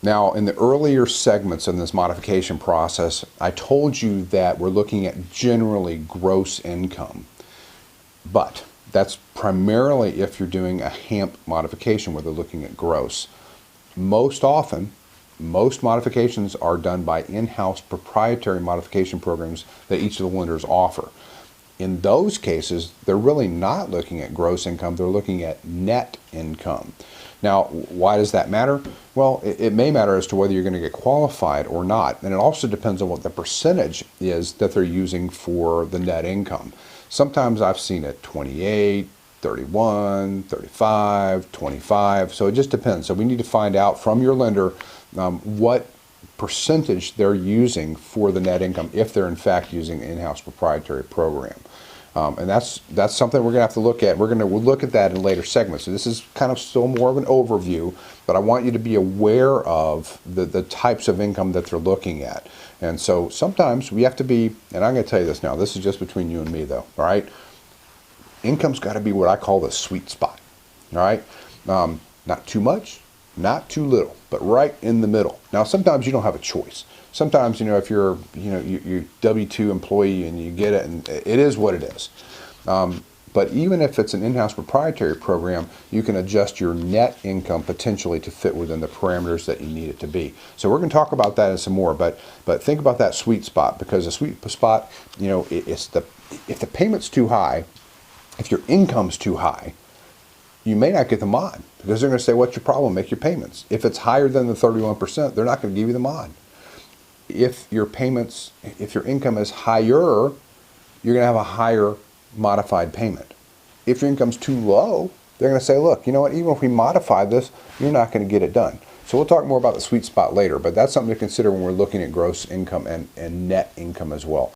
Now, in the earlier segments in this modification process, I told you that we're looking at generally gross income, but that's primarily if you're doing a HAMP modification where they're looking at gross. Most often, most modifications are done by in-house proprietary modification programs that each of the lenders offer. In those cases, they're really not looking at gross income, they're looking at net income. Now, why does that matter? Well, it may matter as to whether you're going to get qualified or not, and it also depends on what the percentage is that they're using for the net income. Sometimes I've seen it 28, 31, 35, 25, so it just depends. So we need to find out from your lender what percentage they're using for the net income if they're in fact using an in-house proprietary program. And that's something we're going to have to look at. We'll look at that in later segments. So this is kind of still more of an overview, but I want you to be aware of the types of income that they're looking at. And so sometimes we have to be, and I'm going to tell you this now, this is just between you and me though, all right? Income's got to be what I call the sweet spot, all right? Not too much, not too little, but right in the middle. Now, sometimes you don't have a choice. Sometimes, if you're, you're W-2 employee and you get it, and it is what it is. But even if it's an in-house proprietary program, you can adjust your net income potentially to fit within the parameters that you need it to be. So we're going to talk about that and some more, but think about that sweet spot, because the sweet spot, if the payment's too high, if your income's too high, you may not get the mod, because they're going to say, what's your problem? Make your payments. If it's higher than the 31%, they're not going to give you the mod. If your income is higher, you're going to have a higher modified payment. If your income's too low, they're going to say, look, you know what, even if we modify this, you're not going to get it done. So we'll talk more about the sweet spot later, but that's something to consider when we're looking at gross income and net income as well.